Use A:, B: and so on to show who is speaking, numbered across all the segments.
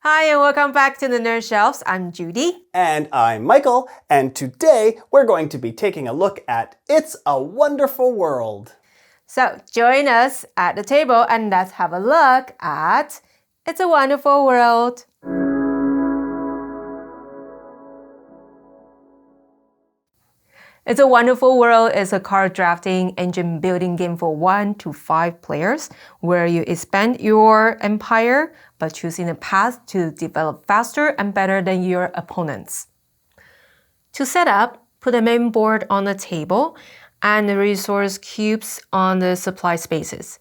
A: Hi, and welcome back to the Nerd Shelves. I'm Judy.
B: And I'm Michael, and today we're going to be taking a look at It's a Wonderful World.
A: So join us at the table and let's have a look at It's a Wonderful World. It's a Wonderful World is a card drafting engine building game for 1 to 5 players where you expand your empire by choosing a path to develop faster and better than your opponents. To set up, put a main board on the table and the resource cubes on the supply spaces.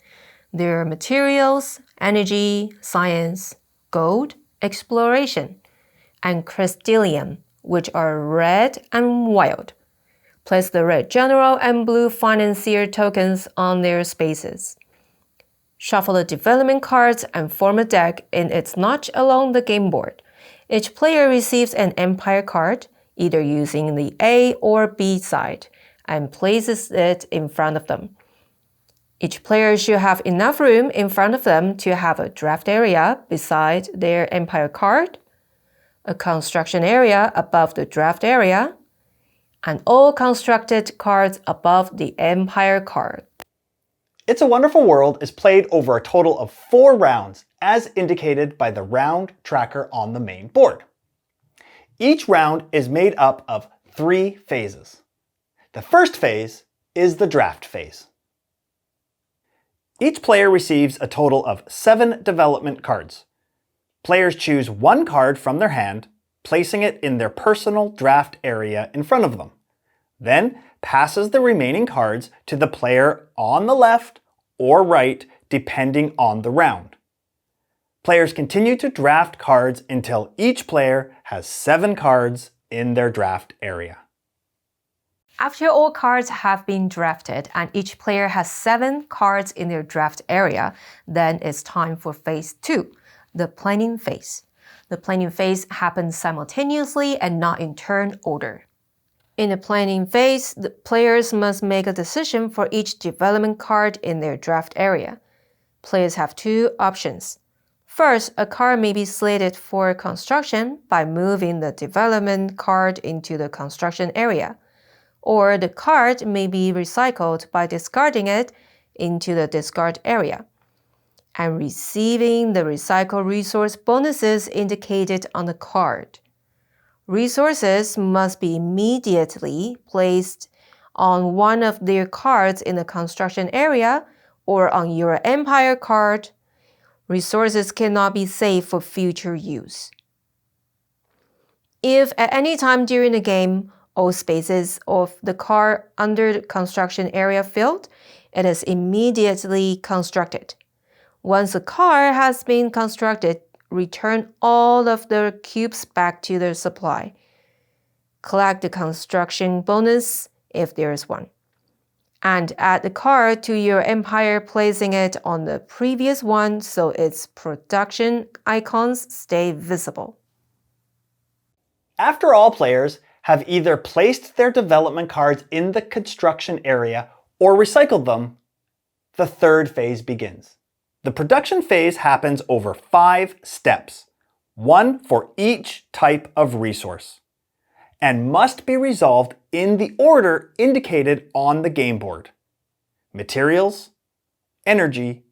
A: There are materials, energy, science, gold, exploration, and crystallium, which are red and wild. Place the red general and blue financier tokens on their spaces. Shuffle the development cards and form a deck in its notch along the game board. Each player receives an empire card, either using the A or B side, and places it in front of them. Each player should have enough room in front of them to have a draft area beside their empire card, a construction area above the draft area, and all constructed cards above the empire card.
B: It's a Wonderful World is played over a total of 4 rounds, as indicated by the round tracker on the main board. Each round is made up of 3 phases. The first phase is the draft phase. Each player receives a total of 7 development cards. Players choose 1 card from their hand, placing it in their personal draft area in front of them, then passes the remaining cards to the player on the left or right depending on the round. Players continue to draft cards until each player has 7 cards in their draft area.
A: After all cards have been drafted and each player has 7 cards in their draft area, then it's time for phase 2, the planning phase. The planning phase happens simultaneously and not in turn order. In the planning phase, the players must make a decision for each development card in their draft area. Players have 2 options. First, a card may be slated for construction by moving the development card into the construction area, or the card may be recycled by discarding it into the discard area and receiving the recycle resource bonuses indicated on the card. Resources must be immediately placed on one of their cards in the construction area or on your empire card. Resources cannot be saved for future use. If at any time during the game, all spaces of the card under the construction area filled, it is immediately constructed. Once a car has been constructed, return all of the cubes back to the supply. Collect the construction bonus if there is one. And add the card to your empire, placing it on the previous one so its production icons stay visible.
B: After all players have either placed their development cards in the construction area or recycled them, the third phase begins. The production phase happens over 5 steps, 1 for each type of resource, and must be resolved in the order indicated on the game board: materials, energy,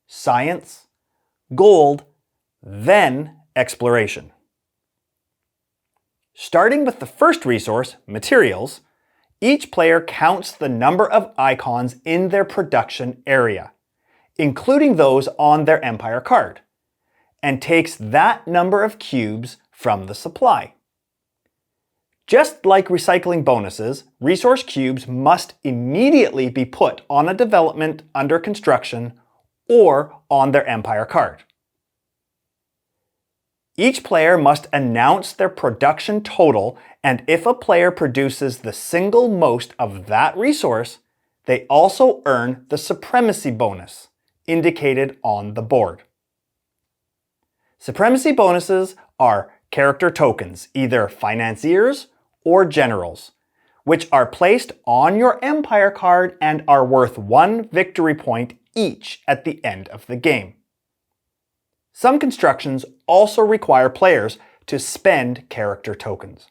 B: science, gold, then exploration. Starting with the first resource, materials, each player counts the number of icons in their production area, including those on their empire card, and takes that number of cubes from the supply. Just like recycling bonuses, resource cubes must immediately be put on a development under construction or on their empire card. Each player must announce their production total, and if a player produces the single most of that resource, they also earn the supremacy bonus indicated on the board. Supremacy bonuses are character tokens, either financiers or generals, which are placed on your empire card and are worth 1 victory point each at the end of the game. Some constructions also require players to spend character tokens.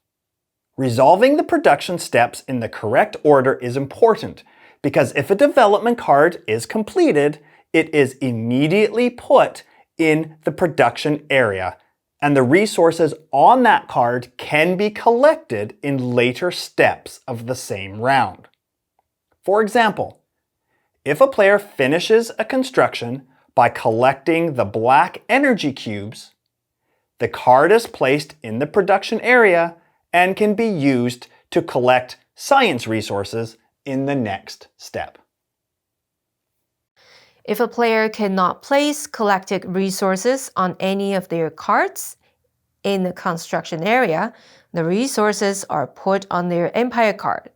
B: Resolving the production steps in the correct order is important because if a development card is completed, it is immediately put in the production area, and the resources on that card can be collected in later steps of the same round. For example, if a player finishes a construction by collecting the black energy cubes, the card is placed in the production area and can be used to collect science resources in the next step.
A: If a player cannot place collected resources on any of their cards in the construction area, the resources are put on their empire card.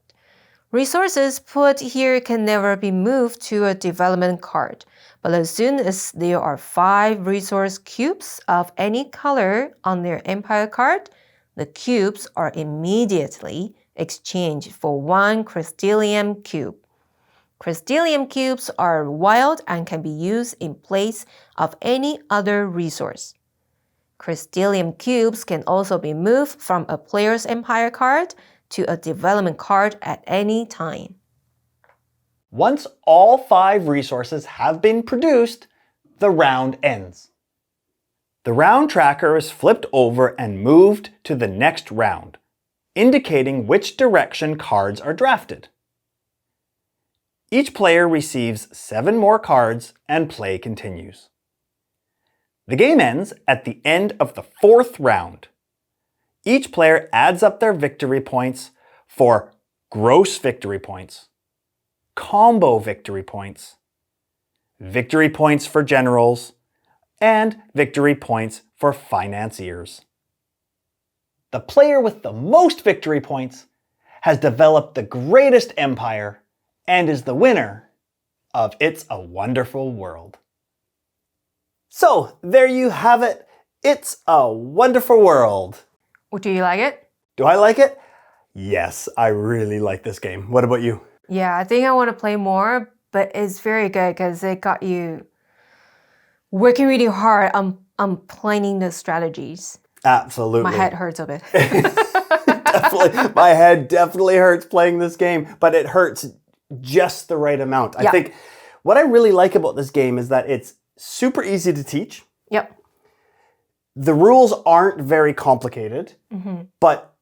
A: Resources put here can never be moved to a development card, but as soon as there are 5 resource cubes of any color on their empire card, the cubes are immediately exchanged for 1 crystallium cube. Crystallium cubes are wild and can be used in place of any other resource. Crystallium cubes can also be moved from a player's empire card to a development card at any time.
B: Once all 5 resources have been produced, the round ends. The round tracker is flipped over and moved to the next round, indicating which direction cards are drafted. Each player receives 7 more cards and play continues. The game ends at the end of the 4th round. Each player adds up their victory points for gross victory points, combo victory points, victory points for generals, and victory points for financiers. The player with the most victory points has developed the greatest empire and is the winner of It's a Wonderful World. So, there you have it. It's a wonderful world.
A: Do you like it?
B: Do I like it? Yes, I really like this game. What about you?
A: Yeah, I think I want to play more, but it's very good because it got you working really hard on planning the strategies.
B: Absolutely.
A: My head hurts a bit.
B: Definitely. My head definitely hurts playing this game, but it hurts just the right amount. I think what I really like about this game is that it's super easy to teach.
A: Yep.
B: The rules aren't very complicated, but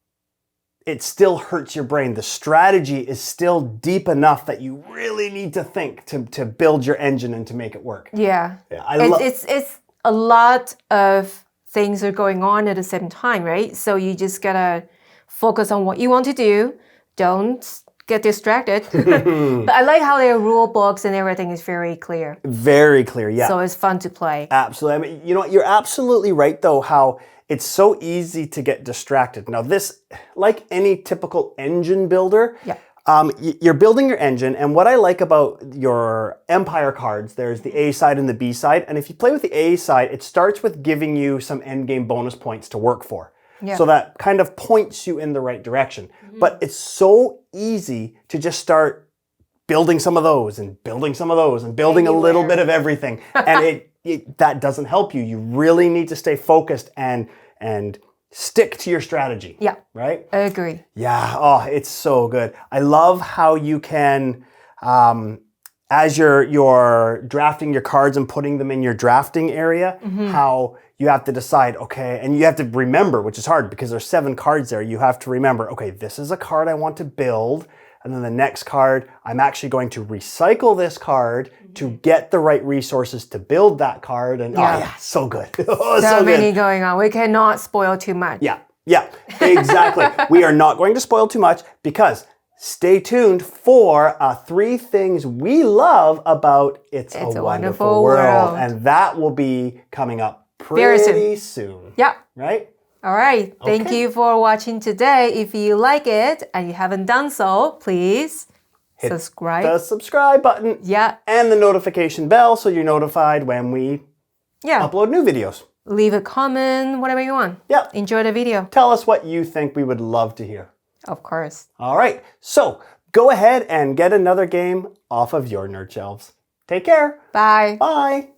B: it still hurts your brain. The strategy is still deep enough that you really need to think to build your engine and to make it work.
A: Yeah. It's a lot of things are going on at the same time, right? So you just gotta focus on what you want to do. Don't get distracted. But I like how their rule books and everything is very clear.
B: Very clear, yeah.
A: So it's fun to play.
B: Absolutely. I mean, you know what? You're absolutely right, though, how it's so easy to get distracted. Now, this, like any typical engine builder, you're building your engine, and what I like about your Empire cards, there's the A side and the B side, and if you play with the A side, it starts with giving you some endgame bonus points to work for. Yeah. So that kind of points you in the right direction. But it's so easy to just start building some of those and building some of those and building a little bit of everything. And that doesn't help you. You really need to stay focused and stick to your strategy.
A: Yeah.
B: Right?
A: I agree.
B: Yeah. Oh, it's so good. I love how you can, as you're drafting your cards and putting them in your drafting area, how you have to decide, okay, and you have to remember, which is hard because there's 7 cards there. You have to remember, okay, this is a card I want to build. And then the next card, I'm actually going to recycle this card to get the right resources to build that card. And so good.
A: So many going on. We cannot spoil too much.
B: Yeah, exactly. We are not going to spoil too much because stay tuned for 3 things we love about It's a Wonderful World. And that will be coming up pretty soon.
A: Yeah.
B: Right?
A: All right. Thank you for watching today. If you like it and you haven't done so, please
B: hit
A: subscribe.
B: The subscribe button.
A: Yeah.
B: And the notification bell so you're notified when we upload new videos.
A: Leave a comment, whatever you want.
B: Yeah.
A: Enjoy the video.
B: Tell us what you think we would love to hear.
A: Of course.
B: All right. So go ahead and get another game off of your nerd shelves. Take care.
A: Bye.
B: Bye.